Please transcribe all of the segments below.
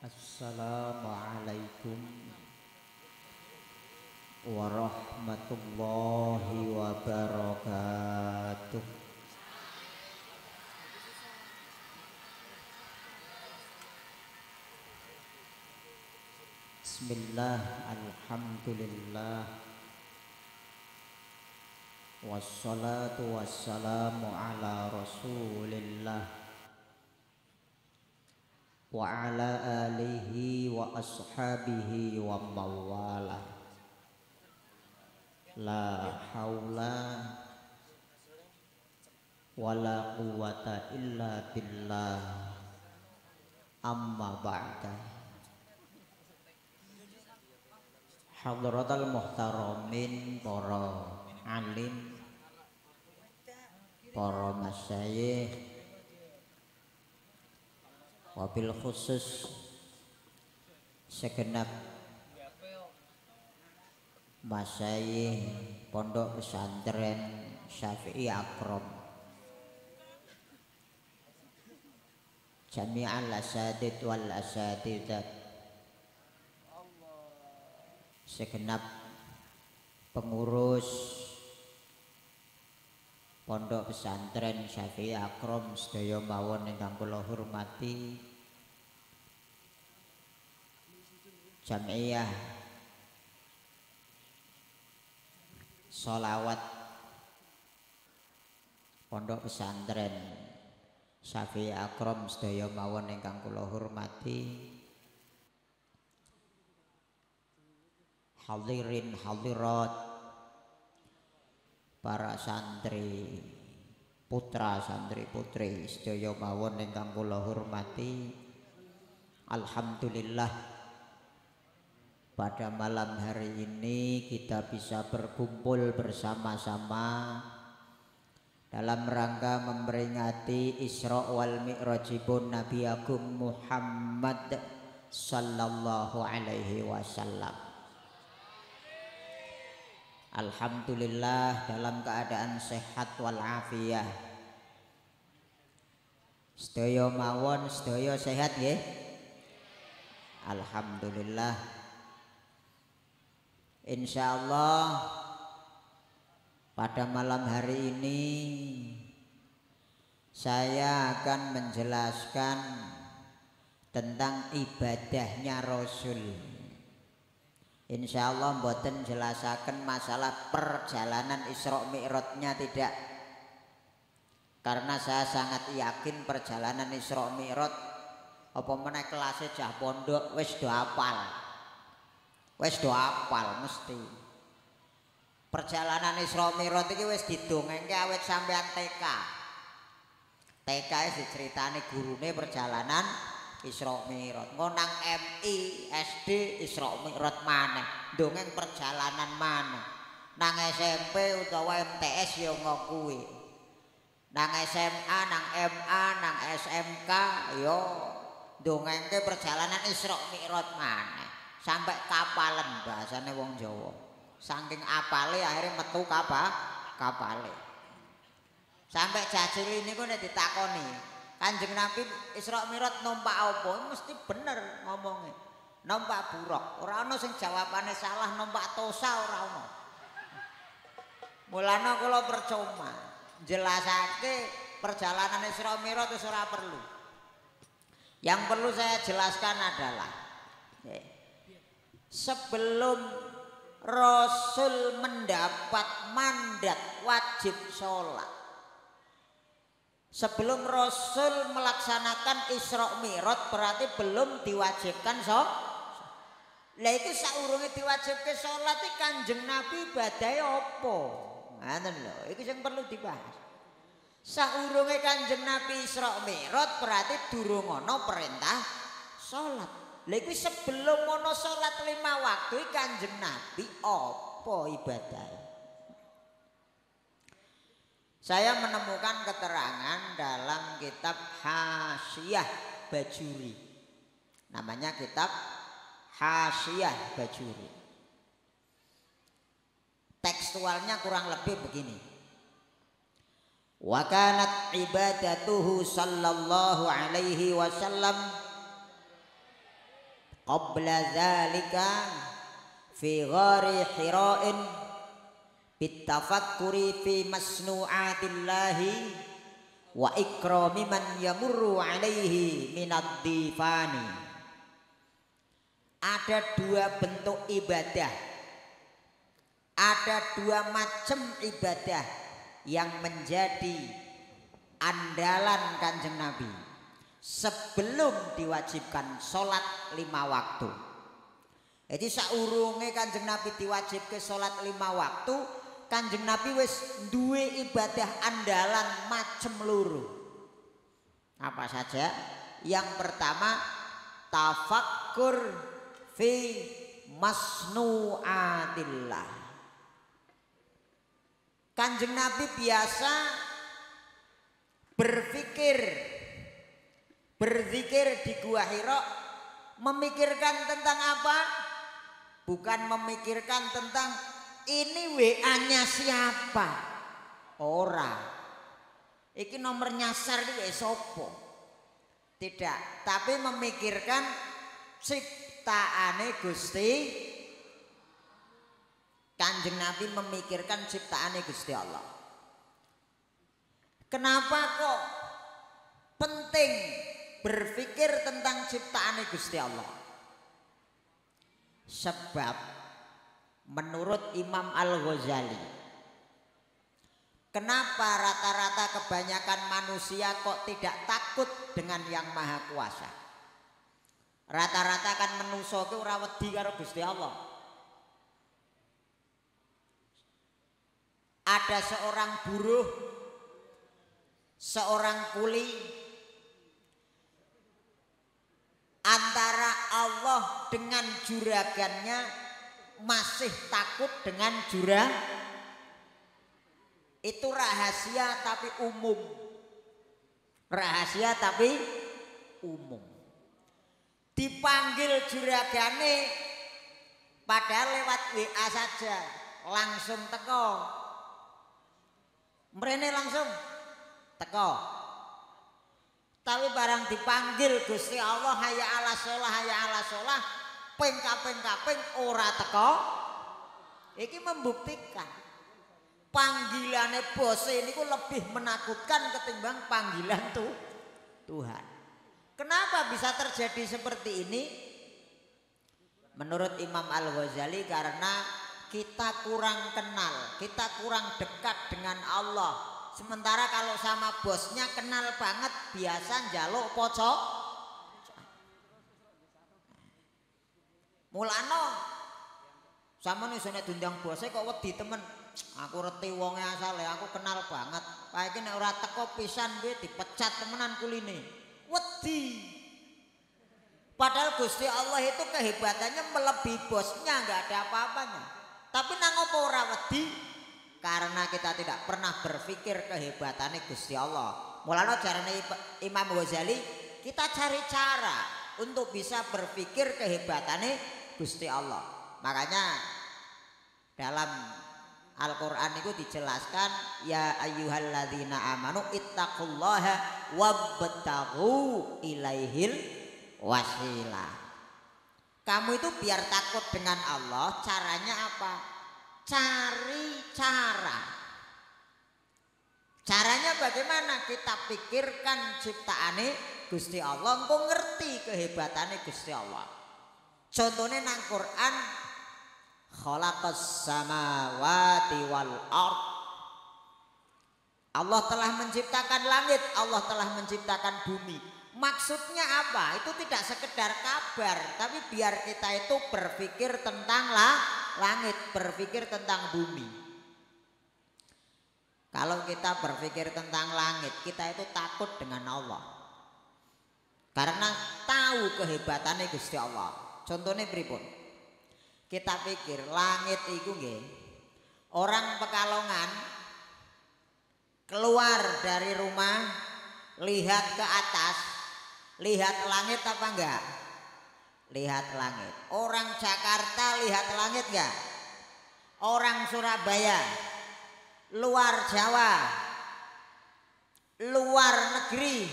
Assalamualaikum warahmatullahi wabarakatuh. Bismillah, alhamdulillah, wassalatu wassalamu ala rasulillah wa ala alihi wa ashabihi wa mawala. La haula wala quwata illa billah. Amma ba'da. Hadratal muhtaramin, para alim, para masyayikh, wabil khusus segenap masyayikh Pondok Pesantren Syafi'i Akram, jami'al asatidz wal asatidzat, segenap pengurus Pondok Pesantren Syafi'i Akram sedaya mawon ingkang kula hormati, Jam'iyah Sholawat Pondok Pesantren Syafi'i Akram sedaya mawon ingkang kula hormati, hadirin hadirat, para santri putra santri putri sedaya mawon ingkang kula hormati. Alhamdulillah, pada malam hari ini kita bisa berkumpul bersama-sama dalam rangka memperingati Isra wal Mi'rajipun Nabi Agung Muhammad sallallahu alaihi wasallam. Alhamdulillah, dalam keadaan sehat walafiat. Sedaya mawon sedaya sehat nggih? Alhamdulillah. Insyaallah pada malam hari ini saya akan menjelaskan tentang ibadahnya Rasul. Insyaallah mboten jelasaken masalah perjalanan Isra Mi'rajnya, tidak. Karena saya sangat yakin perjalanan Isra Mi'raj apa meneh kelasé cah pondok wis do hafal. Wis do hafal mesti. Perjalanan Isra Mi'raj iki wis didongengke awit sampean TK. TK wis diceritani gurune perjalanan Isra Mi'raj. Engko nang MI SD Isra Mi'raj maneh, dongeng perjalanan maneh. Nang SMP utawa MTS ya ngono kuwi. Nang SMA, nang MA, nang SMK ya dongengke perjalanan Isra Mi'raj maneh. Sampai kapalen bahasane wong Jawa. Saking apale akhirnya metu kapale. Sampai jajil niku nek ditakoni, Kanjeng Nabi Isra Mi'raj numpak apa? Mesti bener ngomongnya. Numpak buruk. Ora ana sing jawabane salah, numpak tosa ora ana. Mulane kula percuma jelasake perjalanan Isra Mi'raj wis ora perlu. Yang perlu saya jelaskan adalah sebelum Rasul mendapat mandat wajib sholat, sebelum Rasul melaksanakan Isra Mi'raj berarti belum diwajibkan sholat. Lah itu saurunge diwajibke sholat iki Kanjeng Nabi ibadahe apa? Ngoten lho, iki sing perlu dibahas. Saurunge Kanjeng Nabi Isra Mi'raj berarti durung ana perintah sholat. Lah iki sebelum ana sholat 5 waktu iki Kanjeng Nabi apa ibadahe? Saya menemukan keterangan dalam kitab Hasyiah Bajuri. Namanya kitab Hasyiah Bajuri. Tekstualnya kurang lebih begini. Wa kanat ibadatuhu sallallahu alaihi wasallam qabla dzalika fi ghari hira'in bitafakkuri fi masnu'atillahi wa ikrami man yamurru alaihi minad difani. Ada dua bentuk ibadah, ada dua macam ibadah yang menjadi andalan Kanjeng Nabi sebelum diwajibkan sholat 5 waktu. Jadi saurunge Kanjeng Nabi diwajibke sholat 5 waktu, Kanjeng Nabi wis duwe ibadah andalan macem loro. Apa saja? Yang pertama tafakkur fi masnu'atillah. Kanjeng Nabi biasa berzikir di Gua Hira, memikirkan tentang apa? Bukan memikirkan tentang ini WA-nya siapa. Ora. Iki nomor nyasar iki sopo. Tidak, tapi memikirkan ciptaane Gusti. Kanjeng Nabi memikirkan ciptaane Gusti Allah. Kenapa kok penting berpikir tentang ciptaane Gusti Allah? Sebab menurut Imam Al-Ghazali, kenapa rata-rata kebanyakan manusia kok tidak takut dengan yang Maha Kuasa? Rata-rata kan menungso ki ora wedi karo Gusti Allah. Ada seorang buruh, seorang kuli, antara Allah dengan juragannya masih takut dengan jurang. Itu rahasia tapi umum. Rahasia tapi umum. Dipanggil juragane padahal lewat WA saja, langsung teko. Mrene langsung teko. Tapi barang dipanggil Gusti Allah hayya ala sholah, hayya ala sholah, ping kaping ora teko. Iki membuktikan panggilane bose niku lebih menakutkan ketimbang panggilan Tuhan. Kenapa bisa terjadi seperti ini? Menurut Imam Al-Ghazali karena kita kurang kenal, kita kurang dekat dengan Allah. Sementara kalau sama bosnya kenal banget, biasa njaluk pocok. Mulane sampeyan isone diundang bose kok wedi temen. Aku reti wonge asale, aku kenal banget. Kae iki nek ora teko pisan kuwi dipecat temenan kuline. Wedi. Padahal Gusti Allah itu kehebatannya melebihi bosnya, enggak ada apa-apanya. Tapi nang apa ora wedi? Karena kita tidak pernah berpikir kehebatannya Gusti Allah. Mulane jarane Imam Ghazali, kita cari cara untuk bisa berpikir kehebatannya Gusti Allah. Makanya dalam Al-Qur'an itu dijelaskan ya ayyuhalladzina amanu ittaqullaha wabtaghu ilaihil wasilah. Kamu itu biar takut dengan Allah, caranya apa? Cari cara. Caranya bagaimana? Kita pikirkan ciptaane Gusti Allah, engko ngerti kehebatane Gusti Allah. Contohnya nang Quran, khalaqas samawati wal ard. Allah telah menciptakan langit, Allah telah menciptakan bumi. Maksudnya apa? Itu tidak sekedar kabar, tapi biar kita itu berpikir tentang langit, berpikir tentang bumi. Kalau kita berpikir tentang langit, kita itu takut dengan Allah. Karena tahu kehebatannya Gusti Allah. Contohnya pripun? Kita pikir langit itu nggih, orang Pekalongan keluar dari rumah, lihat ke atas, lihat langit apa enggak? Lihat langit. Orang Jakarta lihat langit enggak? Orang Surabaya, luar Jawa, luar negeri,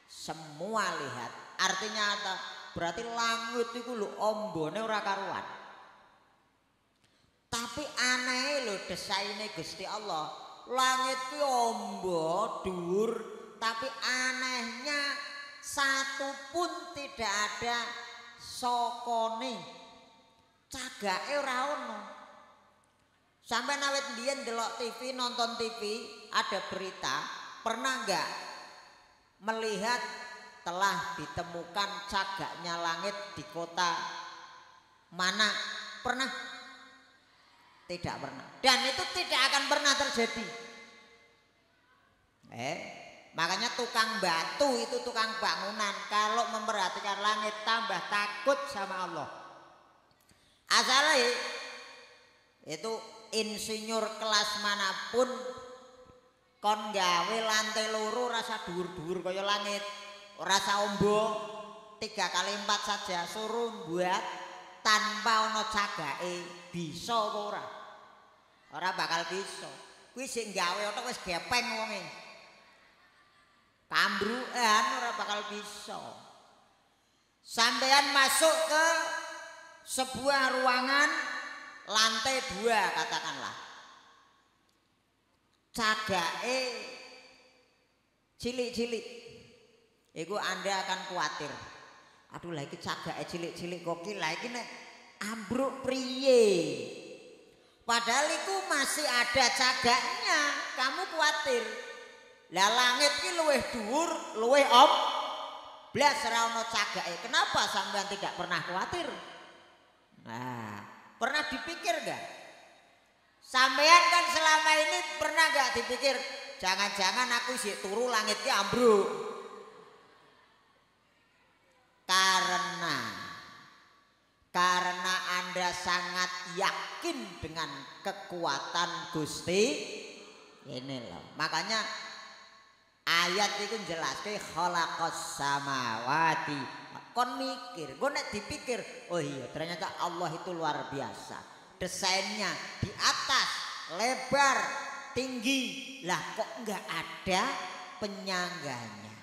semua lihat. Artinya Berarti langit iku lho ombone ora karuan. Tapi aneh lho desaine Gusti Allah. Langit ku ombo dhuwur tapi anehnya satu pun tidak ada sokone. Cagake ora ono. Sampai awet mbiyen delok TV, nonton TV, ada berita, pernah enggak melihat telah ditemukan cagaknya langit di kota mana? Pernah? Tidak pernah. Dan itu tidak akan pernah terjadi. Makanya tukang batu itu tukang bangunan kalau memperhatikan langit tambah takut sama Allah. Asalnya itu insinyur kelas manapun kon gawe lantai loro rasa dhuwur-dhuwur kaya langit. Rasa ombo 3 kali 4 saja suruh buat tanpa ono cagake bisa apa ora? Ora bakal bisa. Kuwi sing gawe otok wis gepeng wonge. Kambrukan ora bakal bisa. Sampeyan masuk ke sebuah ruangan lantai 2 katakanlah. Cagake cilik-cilik. Iku Anda akan khawatir. Aduh lah iki cagake cilik-cilik kok ki lah iki nek ambruk priye. Padahal iku masih ada cagaknya, kamu khawatir. Lah langit ki luwih dhuwur, luwih blas ora ono cagake. Kenapa sampean tidak pernah khawatir? Nah, pernah dipikir enggak? Sampean kan selama ini pernah enggak dipikir, jangan-jangan aku sih turu langit ki ambruk. Karena Anda sangat yakin dengan kekuatan Gusti ini loh. Makanya ayat itu jelaske khalaqas samawati. Kon mikir, gue nek dipikir, oh iya ternyata Allah itu luar biasa. Desainnya di atas, lebar, tinggi. Lah kok nggak ada penyangganya.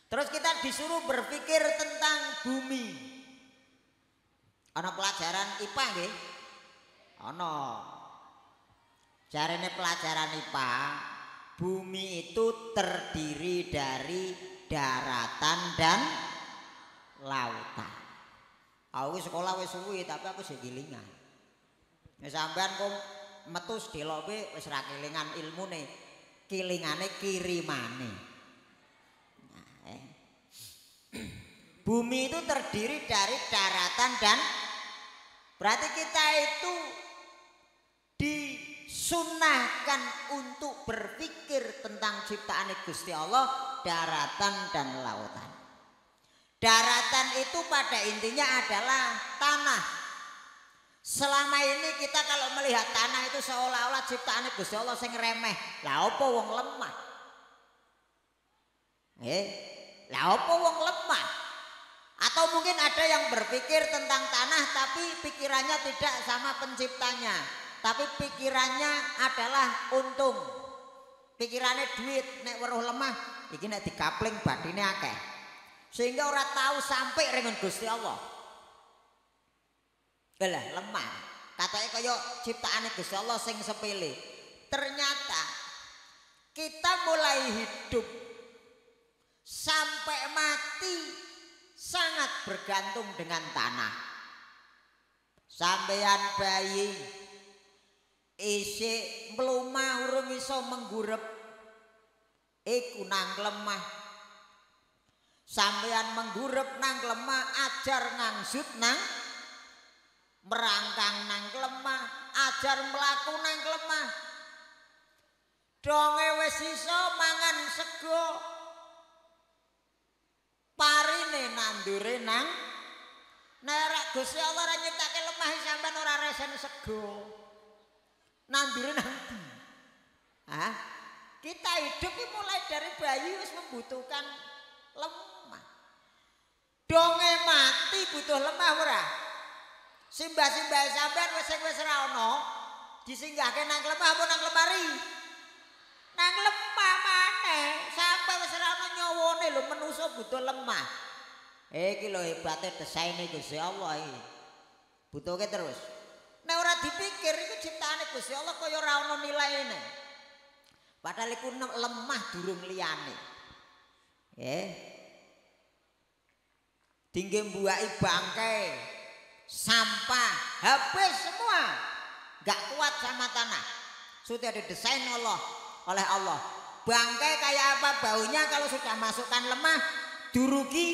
Terus kita disuruh berpikir tentang bumi. Ana pelajaran IPA nggih? Ana. Jarene pelajaran IPA, bumi itu terdiri dari daratan dan lautan. Aku sekolah wis suwi tapi aku sing gilingan. Nek sampean kok metu sedeloke wis ra kelingan ilmune. Kilingane kirimane. Bumi itu terdiri dari daratan dan berarti kita itu disunahkan untuk berpikir tentang ciptaan Gusti Allah, daratan dan lautan. Daratan itu pada intinya adalah tanah. Selama ini kita kalau melihat tanah itu seolah-olah ciptaan Gusti Allah sing remeh. Lah apa wong lemah? Lah apa wong lemah? Atau mungkin ada yang berpikir tentang tanah tapi pikirannya tidak sama penciptanya. Tapi pikirannya adalah untung. Pikirannya duit, nek weruh lemah, iki nek dikapling badine akeh. Sehingga ora tahu sampai dengan Gusti Allah. Lah lemah. Katanya kaya ciptaane Gusti Allah sing sepele. Ternyata kita mulai hidup sampai mati sangat bergantung dengan tanah. Sampeyan bayi isik mlumah urung iso menggurep iku nang lemah. Sampeyan menggurep nang lemah, ajar ngangsut nang merangkang nang lemah, ajar mlaku nang lemah. Donge wis iso mangan sego, parine nandure nang nek Gusti Allah ora nyiptake lemah sampean ora resen sego. Nandure nang ndi? Hah? Kita hidup mulai dari bayi wis membutuhkan lemah. Donge mati butuh lemah ora? Simbah-simbah sampean wis ora ono disinggahke nang lemah apa nang lemari? Nang lemah maneh, sampai wis ora ono nyawane lho manusa butuh lemah. Iki lho hebate desaine Gusti Allah iki. Butuhke terus. Nek ora dipikir iku ciptaane Gusti Allah kaya ora ana nilaine. Padahal iku lemah durung liyane. Nggih. Tinggi mbuaki bangkai, sampah, habis semua. Enggak kuat sama tanah. Sudah didesain oleh Allah. Bangkai kayak apa baunya kalau sudah masukkan lemah, durugi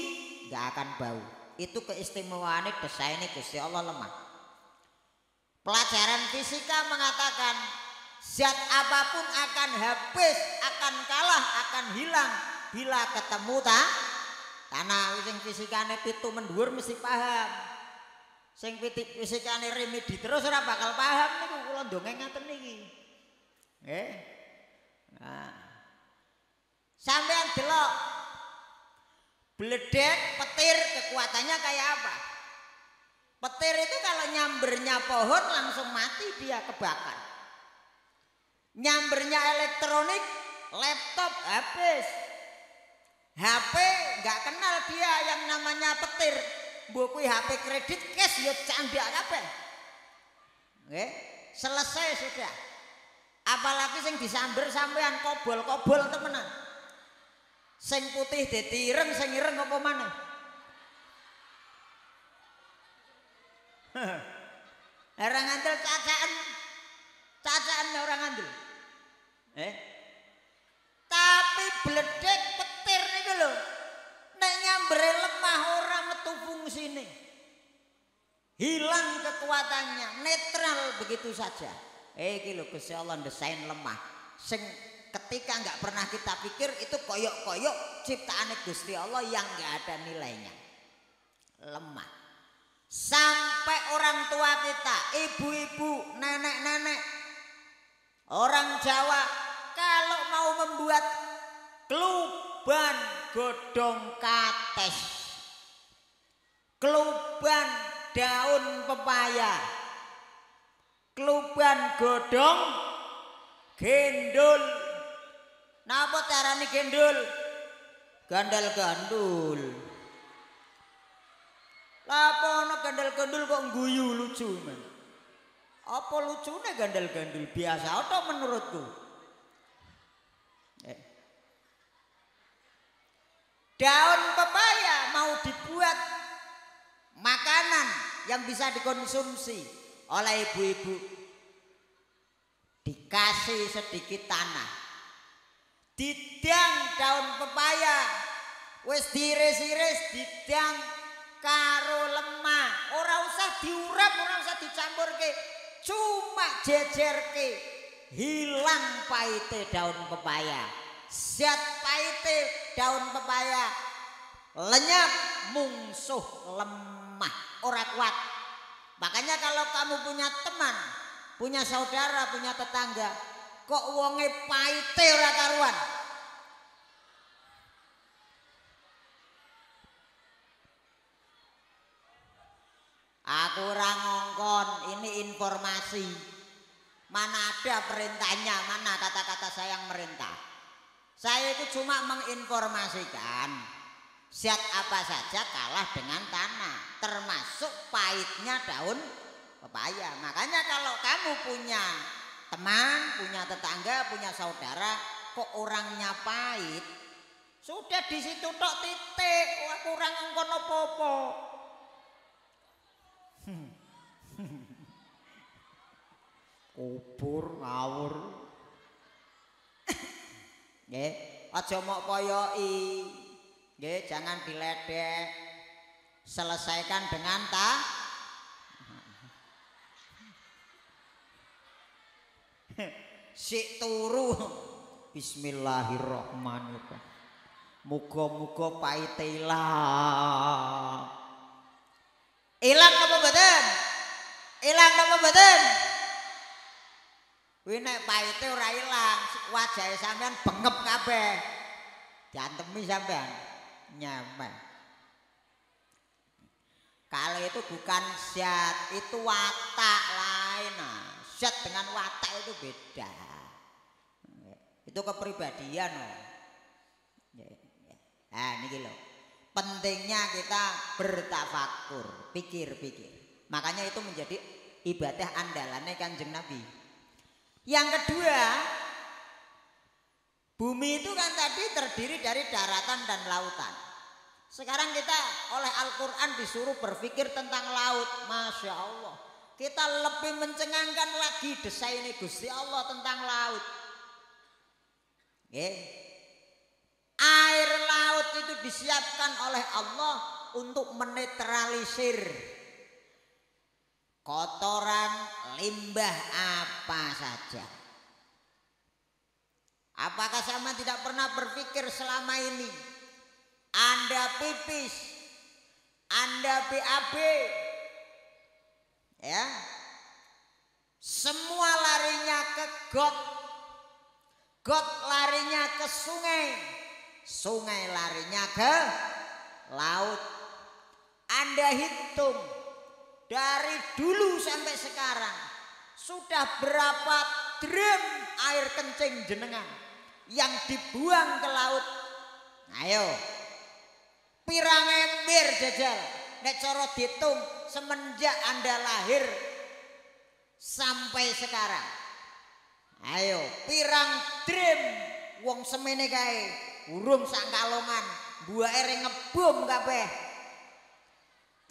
enggak akan bau. Itu keistimewaannya desainnya Gusti Allah lemah. Pelajaran fisika mengatakan zat apapun akan habis, akan kalah, akan hilang bila ketemu tanah. Sing fisikane pitu mendhuwur mesti paham. Sing fisikane remedi terus ora bakal paham niku kula ndongeng ngaten niki. Nggih. Nah. Sampeyan delok bledek petir kekuatannya kayak apa? Petir itu kalau nyambernya pohon langsung mati dia kebakar. Nyambernya elektronik, laptop habis. HP nggak kenal dia yang namanya petir. Mbok kuwi HP kredit cash yo candak kabeh. Nggih, selesai sudah. Apalagi sing disamber sampean kobol-kobol temenan. Sing putih dadi ireng, sing ireng apa maneh? Orang ngandel cacaan orang ngandel. Tapi bledek petir niku lho. Nek nyambere lemah ora metu fungsine. Hilang kekuatannya, netral begitu saja. Iki lho Gusti Allah desain lemah. Sing ketika enggak pernah kita pikir itu koyok-koyok ciptaane Gusti Allah yang enggak ada nilainya. Lemah. Sampai orang tua kita, ibu-ibu, nenek-nenek, orang Jawa kalau mau membuat keluban godong kates, keluban daun pepaya, keluban godong gendul. Napa carane gendul? Gandal-gandul. Apa ana gandal-gandul kok guyu lucu men. Apa lucune gandal-gandul biasa atau menurutku? Daun pepaya mau dibuat makanan yang bisa dikonsumsi oleh ibu-ibu. Dikasih sedikit tanah. Didang daun pepaya. Wis diiris-iris didang karo lemah, ora usah diurap, ora usah dicampurke, cuma jejerke, hilang pahite daun pepaya. Zat pahite daun pepaya lenyap, mungsuh lemah, ora kuat. Makanya kalau kamu punya teman, punya saudara, punya tetangga, kok wonge pahite ora karuan. Aku ora ngongkon, ini informasi. Mana ada perintahnya, mana kata-kata saya yang merintah. Saya itu cuma menginformasikan zat apa saja kalah dengan tanah, termasuk pahitnya daun pepaya. Makanya kalau kamu punya teman, punya tetangga, punya saudara, kok orangnya pahit, sudah di situ tok titik, aku ora ngongkon apa-apa. Kubur ngawur. Nggih, aja mok poyoki. Nggih, jangan diledek. Selesaikan dengan sik turu. Bismillahirrahmanirrahim. Muga-muga pahite ilang. Ilang apa mboten? Ilang apa mboten? Kuwi nek pahite ora ilang, wajahe sampean bengep kabeh. Diantemi sampean nyampe. Kalau itu bukan zat, itu watak lain. Nah, zat dengan watak itu beda. Itu kepribadian. Nah, niki lho. pentingnya kita bertafakur, pikir-pikir. Makanya itu menjadi ibadah andalannya Kanjeng Nabi. Yang kedua, bumi itu kan tadi terdiri dari daratan dan lautan. Sekarang kita oleh Al-Quran disuruh berpikir tentang laut. Masya Allah, kita lebih mencengangkan lagi desain Gusti Allah tentang laut. Air laut itu disiapkan oleh Allah untuk menetralisir kotoran, limbah apa saja. Apakah sama tidak pernah berpikir selama ini Anda pipis, Anda BAB, ya, semua larinya ke got, got larinya ke sungai, sungai larinya ke laut. Anda hitung dari dulu sampai sekarang sudah berapa drum air kencing jenengan yang dibuang ke laut? Ayo, pirang ember jajal nek cara ditung semenjak Anda lahir sampai sekarang. Ayo, pirang drum wong semene kae urung sak kalongan buake ngebom kabeh.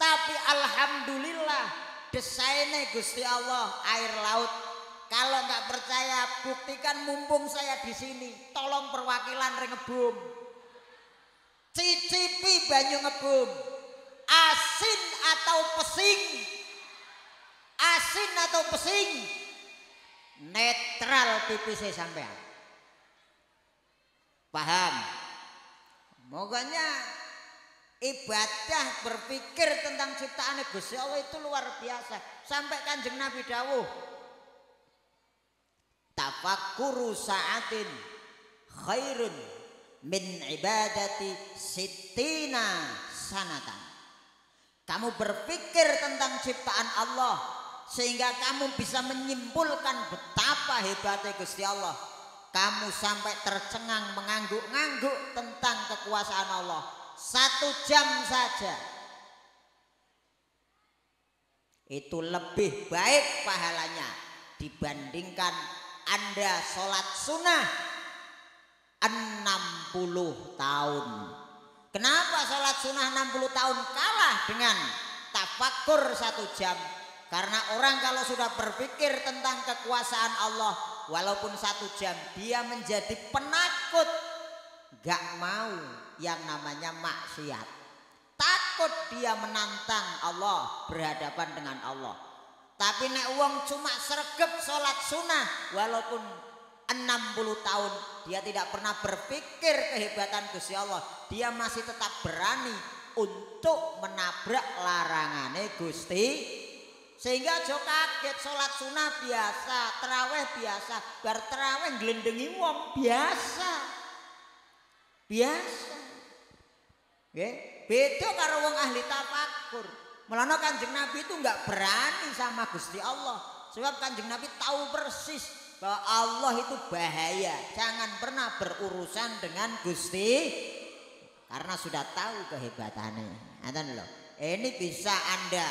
Tapi alhamdulillah desainnya Gusti Allah air laut. Kalau nggak percaya buktikan mumpung saya di sini. Tolong perwakilan ngebom. Cicipi banyu ngebom. Asin atau pesing? Asin atau pesing? Netral pipisnya sampean. Paham? Makanya ibadah berpikir tentang ciptaan Gusti Allah itu luar biasa. Sampai Kanjeng Nabi dawuh, tafakkuru sa'atin khairun min ibadati sittina sanatan. Kamu berpikir tentang ciptaan Allah sehingga kamu bisa menyimpulkan betapa hebatnya Gusti Allah. Kamu sampai tercengang mengangguk-ngangguk tentang kekuasaan Allah. 1 jam saja itu lebih baik pahalanya dibandingkan Anda sholat sunnah 60 tahun. Kenapa sholat sunnah 60 tahun kalah dengan tafakur 1 jam? Karena orang kalau sudah berpikir tentang kekuasaan Allah walaupun 1 jam dia menjadi penakut, gak mau yang namanya maksiat. Takut dia menantang Allah, berhadapan dengan Allah. Tapi nek wong cuma sregep sholat sunnah walaupun 60 tahun dia tidak pernah berpikir kehebatan Gusti Allah. Dia masih tetap berani untuk menabrak larangannya Gusti. Sehingga aja kaget sholat sunnah biasa, terawih biasa, bar terawih nglendengi wong biasa. Biasa. Nggih, beda karo wong ahli tafakur. Mulane Kanjeng Nabi itu enggak berani sama Gusti Allah. Sebab Kanjeng Nabi tahu persis bahwa Allah itu bahaya. Jangan pernah berurusan dengan Gusti karena sudah tahu kehebatannya. Ngoten lho. Ini bisa Anda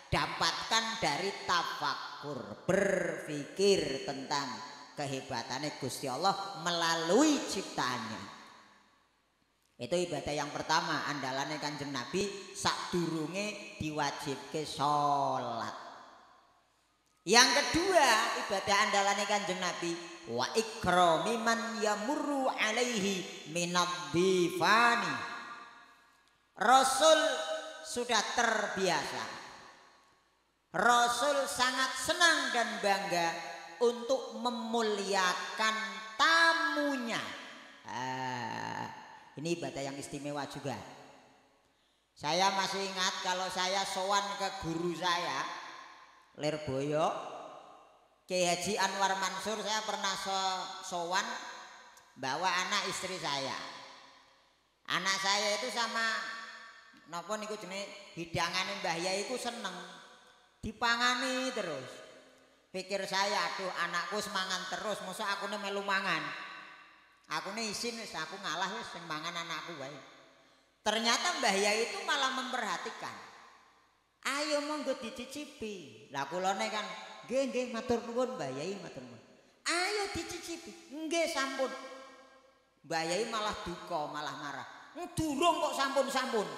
dapatkan dari tafakur, berpikir tentang kehebatannya Gusti Allah melalui ciptaannya. Itu ibadah yang pertama andalannya Kanjeng Nabi sadurunge diwajibke sholat. Yang kedua ibadah andalannya Kanjeng Nabi wa ikrami man yamurru alaihi minadhifani. Rasul sudah terbiasa. Rasul sangat senang dan bangga untuk memuliakan tamunya. Ini ibadah yang istimewa juga. Saya masih ingat kalau saya sowan ke guru saya Lirboyo Kiai Haji Anwar Mansur, saya pernah sowan bawa anak istri saya. Anak saya itu sama napa niku jenenge hidangane Mbah Yai iku seneng dipangani terus. Pikir saya, aduh anakku semangan terus, mosok akune melu mangan. Aku nih isin wis aku ngalah wis sing mangan anakku wae. Ternyata Mbah Yai itu malah memperhatikan. Ayo monggo dicicipi. Lah kulone kan nggih matur nuwun Mbah Yai matur nuwun. Ayo dicicipi. Nggih sampun. Mbah Yai malah duka, malah marah. Durung kok sampun-sampun.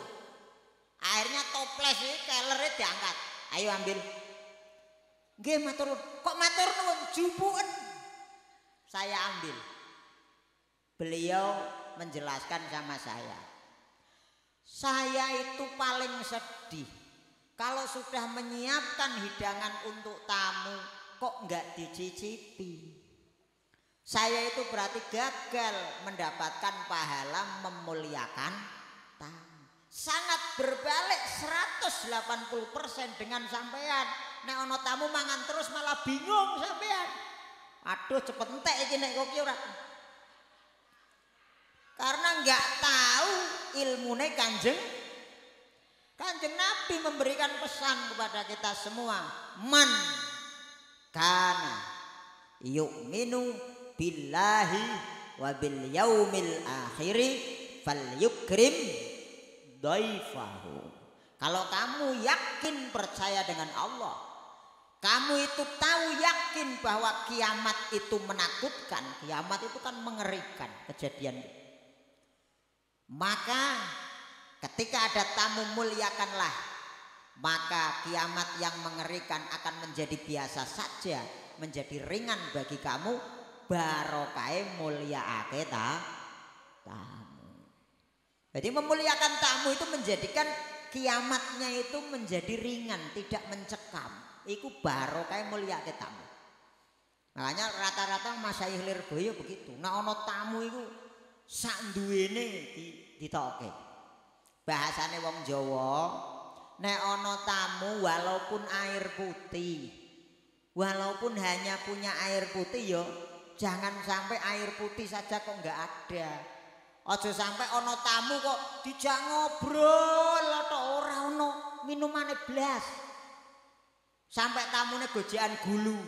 Akhirnya toples iki kelere diangkat. Ayo ambil. Nggih matur nuwun. Kok matur nuwun jupuken. Saya ambil. Beliau menjelaskan sama saya. Saya itu paling sedih kalau sudah menyiapkan hidangan untuk tamu kok enggak dicicipi. Saya itu berarti gagal mendapatkan pahala memuliakan tamu. Sangat berbalik 180% dengan sampean. Nek ana tamu mangan terus malah bingung sampean. Aduh cepet entek iki nek kok ora. Karena enggak tahu ilmune Kanjeng Nabi memberikan pesan kepada kita semua, man kana yu'minu billahi wa bil yaumil akhiri falyukrim dhaifahu. Kalau kamu yakin percaya dengan Allah, kamu itu tahu yakin bahwa kiamat itu menakutkan, kiamat itu kan mengerikan kejadian. Maka ketika ada tamu muliakanlah, maka kiamat yang mengerikan akan menjadi biasa saja, menjadi ringan bagi kamu, barokahe mulyaake tamu. Jadi memuliakan tamu itu menjadikan kiamatnya itu menjadi ringan, tidak mencekam. Iku barokahe mulyaake tamu. Makanya rata-rata masyayikh Lirboyo begitu. Nah ana tamu iku sak duwene ditoke. Bahasane wong Jawa, nek ana tamu walaupun air putih, walaupun hanya punya air putih yo, jangan sampai air putih saja kok enggak ada. Aja sampai ana tamu kok dijak ngobrol atau ora ana minumane blas. Sampai tamune gojekan gulu.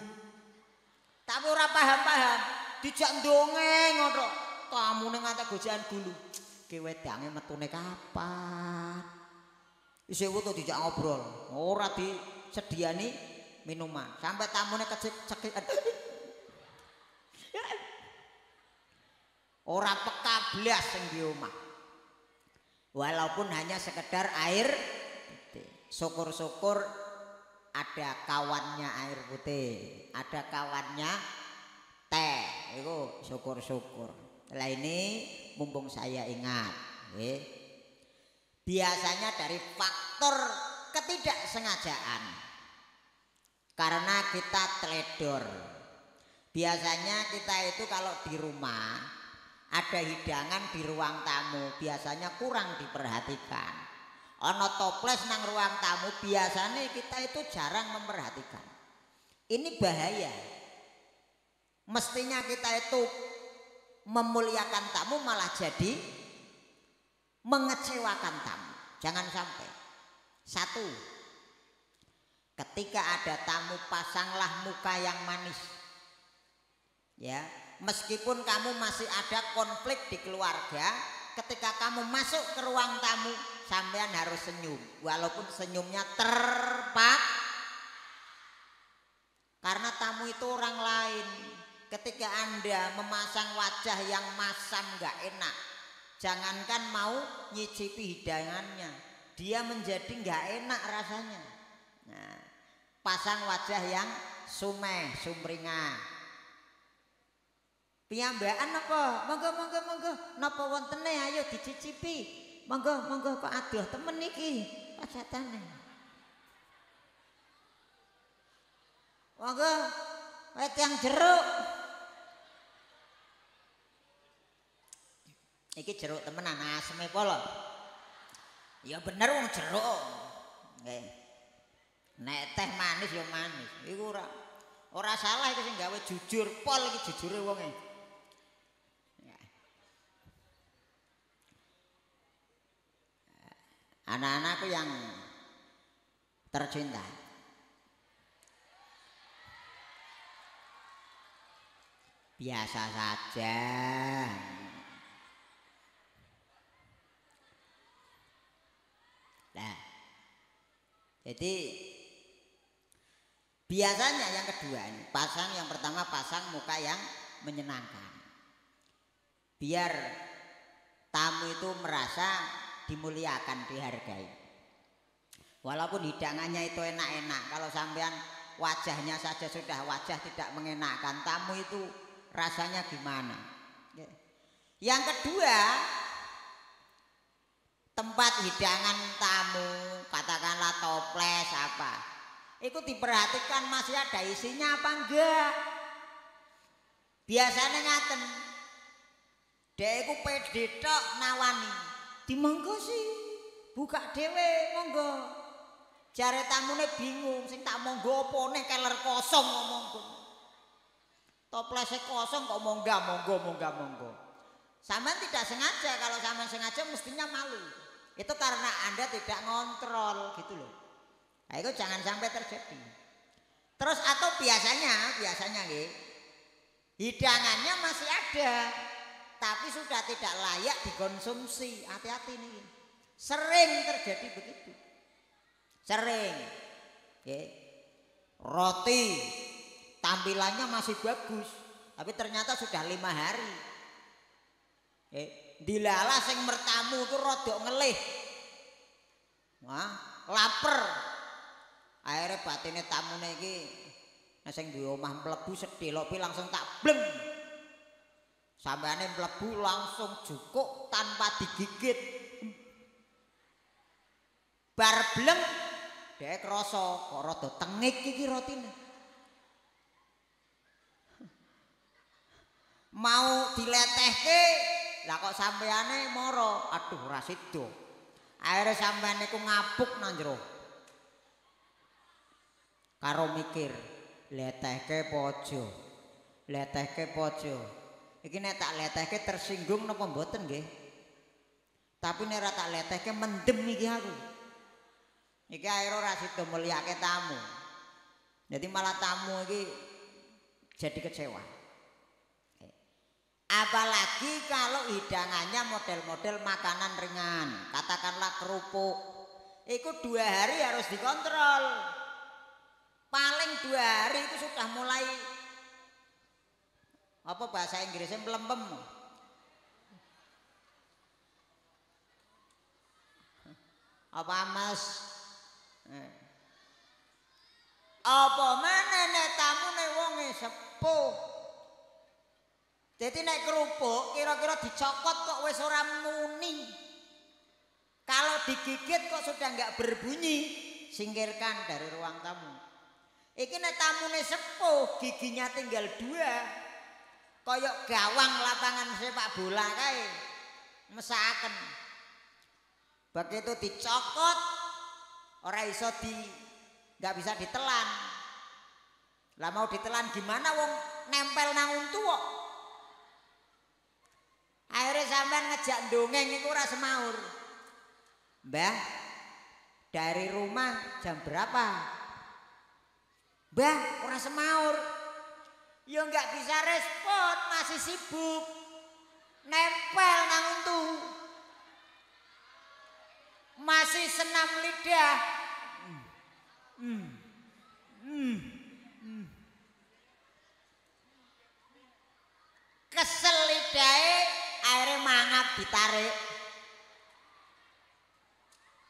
Tapi ora paham-paham, dijak ndongeng ngono. Tamune ngantek gojekan gulu. Ki wedange metune kapan? Isih wutu dijak ngobrol, ora disediani minuman. Sampai tamune kecek-cekik. Ora peka blas sing di omah. Walaupun hanya sekedar air putih. Syukur-syukur ada kawannya air putih, ada kawannya teh. Iku syukur-syukur. Lah ini mumpung saya ingat, biasanya dari faktor ketidaksengajaan, karena kita teledor. Biasanya kita itu kalau di rumah ada hidangan di ruang tamu, biasanya kurang diperhatikan. Ono toples nang ruang tamu, biasanya kita itu jarang memperhatikan. Ini bahaya. Mestinya kita itu memuliakan tamu malah jadi mengecewakan tamu. Jangan sampai. Satu, ketika ada tamu pasanglah muka yang manis. Ya, meskipun kamu masih ada konflik di keluarga, ketika kamu masuk ke ruang tamu, sampean harus senyum, walaupun senyumnya terpaksa. Karena tamu itu orang lain. Ketika Anda memasang wajah yang masam gak enak, jangankan mau nyicipi hidangannya, dia menjadi gak enak rasanya. Nah, pasang wajah yang sumeh, sumringah. Piyambakan apa? Monggo. Napa wontene ayo dicicipi. Monggo kok adoh temen iki pacatane. Monggo wet yang jeruk. Iki jeruk temenan aseme polo. Ya bener wong jeruk. Nggih. Nek teh manis ya manis. Iku ora salah iki sing gawe jujur pol iki jujure wonge. Ya. Anak-anakku yang tercinta. Biasa saja. Jadi biasanya yang kedua ini yang pertama pasang muka yang menyenangkan. Biar tamu itu merasa dimuliakan, dihargai. Walaupun hidangannya itu enak-enak, kalau sampean wajahnya saja sudah wajah tidak mengenakan, tamu itu rasanya gimana? Yang kedua, tempat hidangan tamu, katakanlah toples apa, itu diperhatikan masih ada isinya apa enggak. Biasanya ngaten, dek iku pede tok nawani, dimonggo sih, buka dhewe monggo. Jare tamune bingung, sing tak monggo apa nih keler kosong ngomongku. Toplesnya kosong kok monggo. Sampean tidak sengaja, kalau sampean sengaja mestinya malu. Itu karena Anda tidak ngontrol gitu loh. Nah, itu jangan sampai terjadi. Terus atau biasanya nggih, hidangannya masih ada, tapi sudah tidak layak dikonsumsi. Hati-hati nih. Sering terjadi begitu. Sering. Roti tampilannya masih bagus, tapi ternyata sudah 5 hari. Dilala sing mertamu itu rodok ngelih. Wah, lapar. Akhirnya batine tamune iki nek sing duwe omah mlebu sedelopi langsung tak bleng. Sampeane mlebu langsung jukuk tanpa digigit. Bar bleng dhek krasa kok rada tengik iki rotine. Mau diletehke lah kok sampeane moro, aduh ora sida. Akhire sampean niku ngapuk nang jero. Karo mikir, letehke pojo. Iki nek tak letehke tersinggung napa mboten nggih? Tapi nek ora tak letehke mendem iki aku. Iki akhire ora sida mulyake tamu. Jadi malah tamu iki jadi kecewa. Apalagi kalau hidangannya model-model makanan ringan, katakanlah kerupuk, itu 2 hari harus dikontrol. Paling 2 hari itu sudah mulai apa bahasa Inggrisnya melempem. Apa mas? Apa mana nek tamu nek wonge sepuh. Jadi nek kerupuk kira-kira dicokot kok wis ora muni. Kalau digigit kok sudah nggak berbunyi, singkirkan dari ruang tamu. Iki nek tamune sepuh, giginya tinggal 2. Koyok gawang lapangan sepak bola kae. Mesakaken. Begitu dicokot ora iso nggak bisa ditelan. Lah mau ditelan gimana wong nempel nang untu kok. Akhirnya sampean ngejak dongeng iku ora semaur. Mbah, dari rumah jam berapa? Mbah, ora semaur. Ya enggak bisa respon, masih sibuk. Nempel nang untu. Masih senam lidah. Kesel lidahe akhirnya mangap ditarik.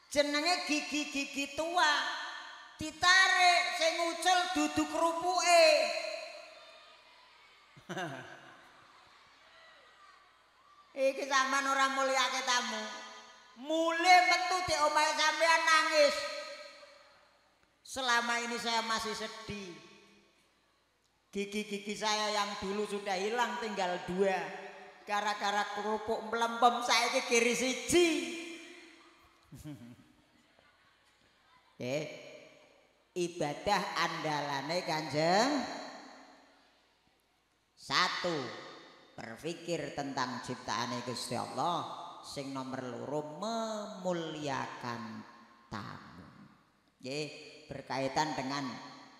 Jenenge gigi-gigi tua ditarik sing ngucul dudu kerupuke. Iki sampean ora mulyake tamu. Mule metu di omahe sampean nangis. Selama ini saya masih sedih. Gigi-gigi saya yang dulu sudah hilang tinggal 2. Gara-gara kerupuk melempem saiki kiri siji. Ibadah andalane Kanjeng 1. Berpikir tentang ciptaane Gusti Allah. Sing nomor 2 memuliakan tamu. Berkaitan dengan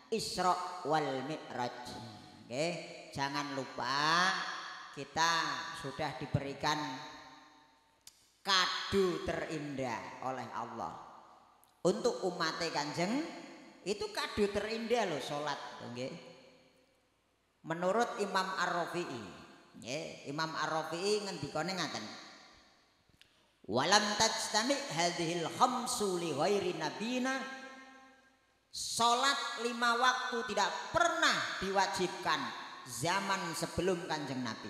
Isra wal Mi'raj. Jangan lupa kita sudah diberikan kado terindah oleh Allah untuk umat Kanjeng itu kado terindah loh salat nggih. Menurut Imam Ar-Rafi'i, nggih, Imam Ar-Rafi'i ngendikane ngaten. Walam tajtami hadhil khamsu li ghairi nabina. Salat 5 waktu tidak pernah diwajibkan zaman sebelum Kanjeng Nabi.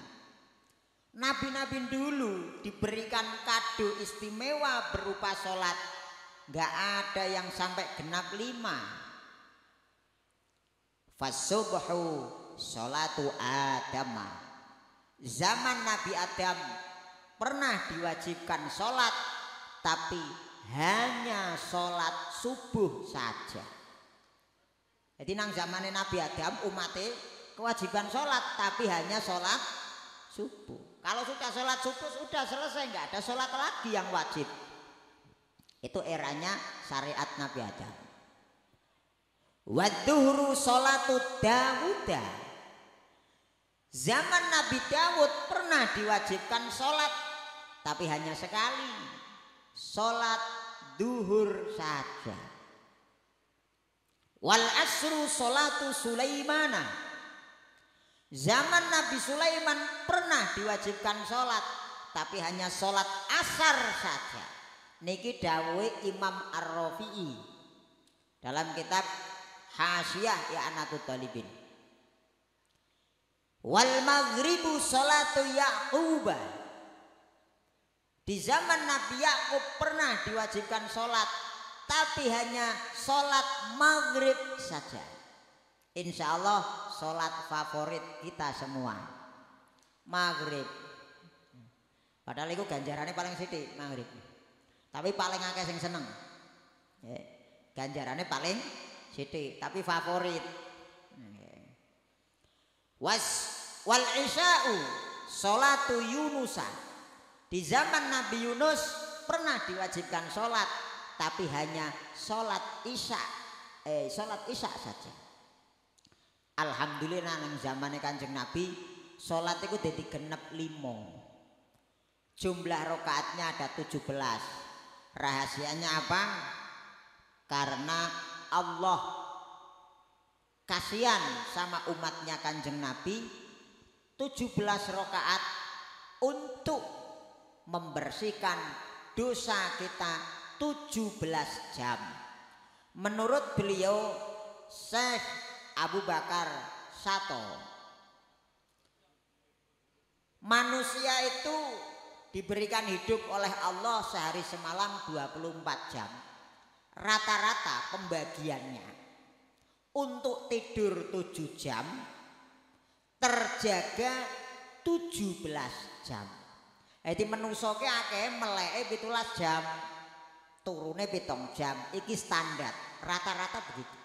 Nabi-nabi dulu diberikan kado istimewa berupa salat, nggak ada yang sampai genap 5. Fasubhu sholatu Adama. Zaman Nabi Adam pernah diwajibkan sholat, tapi hanya sholat subuh saja. Jadi nang zamannya Nabi Adam umatnya kewajiban sholat, tapi hanya sholat subuh. Kalau sudah sholat subuh sudah selesai, nggak ada sholat lagi yang wajib. Itu eranya syariat Nabi Adam. Wadduhru sholatu Dawuda. Zaman Nabi Dawud pernah diwajibkan sholat, tapi hanya sekali, sholat duhur saja. Wal asru sholatu Sulaimana. Zaman Nabi Sulaiman pernah diwajibkan sholat, tapi hanya sholat asar saja. Niki dawuhe Imam Ar-Rafi'i dalam kitab Hasyiyah I'anatul Talibin. Wal maghribu sholatu Ya'qubah. Di zaman Nabi Yakub pernah diwajibkan sholat, tapi hanya sholat maghrib saja. Insya Allah sholat favorit kita semua maghrib. Padahal itu ganjarannya paling sithik maghrib, tapi paling akeh sing seneng. Ganjarannya paling sithik, tapi favorit. Wal isya'u sholatu Yunusa. Di zaman Nabi Yunus pernah diwajibkan sholat, tapi hanya sholat isya, sholat isya saja. Alhamdulillah nang zamane Kanjeng Nabi sholat itu dadi genep 5. Jumlah rakaatnya ada 17. Rahasianya apa? Karena Allah kasihan sama umatnya Kanjeng Nabi, 17 rakaat untuk membersihkan dosa kita 17 jam. Menurut beliau Syekh Abu Bakar Sato, manusia itu diberikan hidup oleh Allah sehari semalam 24 jam. Rata-rata pembagiannya untuk tidur 7 jam, terjaga 17 jam. Jadi menungso ki akeh meleke 17 jam, turune 7 jam. Iki standar, rata-rata begitu.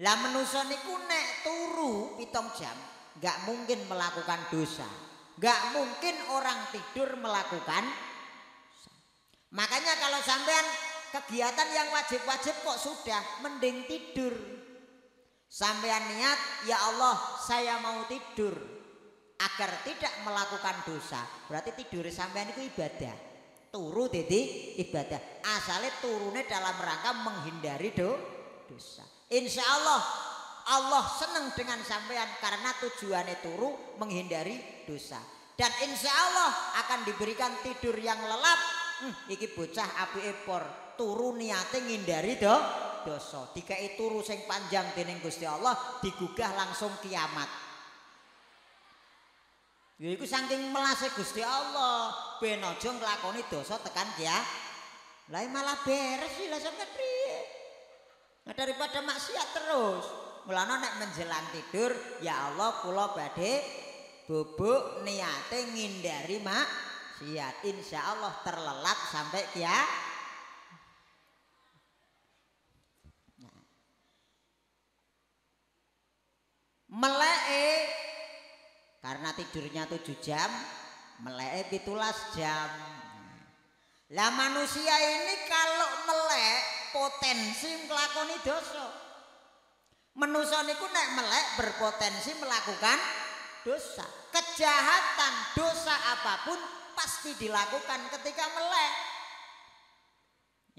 Lah menungso niku nek turu 7 jam, nggak mungkin melakukan dosa. Nggak mungkin orang tidur melakukan dosa. Makanya kalau sampean kegiatan yang wajib-wajib kok sudah, mending tidur. Sampean niat, ya Allah saya mau tidur agar tidak melakukan dosa. Berarti tidur sampean itu ibadah. Turu dadi ibadah. Asale turune dalam rangka menghindari dosa. Insya Allah Allah senang dengan sampean karena tujuannya turu menghindari dosa. Dan insya Allah akan diberikan tidur yang lelap. Iki bocah apike por turu niate ngindari dosa. Dikai turu sing panjang dening Gusti Allah, digugah langsung kiamat. Ya iku saking melase Gusti Allah, ben aja nglakoni dosa tekan ya. Lah malah beres sih lah sampeyan priye? Nah, daripada maksiat terus. Mulane nek menjelang tidur, ya Allah kula badhe bubuk niate ngindari maksiat. Insya Allah terlelap sampai ya. Meleke karena tidurnya 7 jam, meleke 17 jam. Lah manusia ini kalau melek potensi nglakoni dosa. Manusia niku nek melek berpotensi melakukan dosa. Kejahatan, dosa apapun pasti dilakukan ketika melek.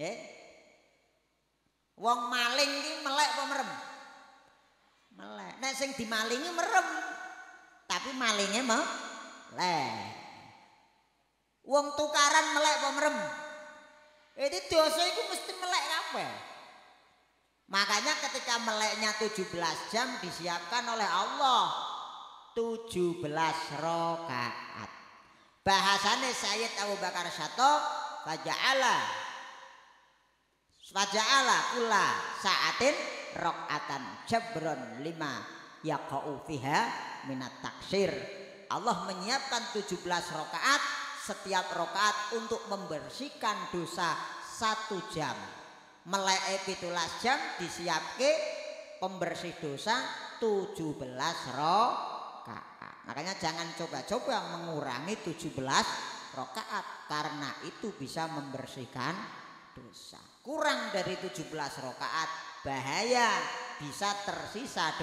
Ya. Wong maling ki melek apa merem? Melek. Nek sing dimalingi merem. Tapi malingnya melek. Wong tukaran melek apa merem? Itu dosa itu mesti melek kabeh. Makanya ketika meleknya 17 jam disiapkan oleh Allah 17 rakaat. Bahasane Sayyid Abu Bakar Sato faja'ala kula sa'atin rakaatan jabron 5 yaqa'u fiha minat taksir. Allah menyiapkan 17 rakaat, setiap rakaat untuk membersihkan dosa 1 jam. Melek 17 jam disiapke pembersih dosa 17 rakaat. Makanya jangan coba-coba mengurangi 17 rakaat karena itu bisa membersihkan dosa. Kurang dari 17 rakaat bahaya, bisa tersisa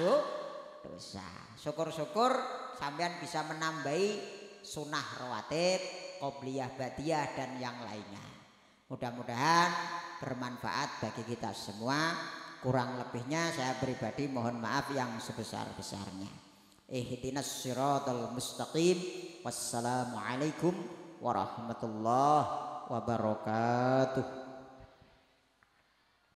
dosa. Syukur-syukur sampean bisa menambahi sunnah rawatib, qobliyah badiyah dan yang lainnya. Mudah-mudahan bermanfaat bagi kita semua. Kurang lebihnya saya pribadi mohon maaf yang sebesar-besarnya. Ihdinas siratal mustaqim. Wassalamualaikum warahmatullahi wabarakatuh.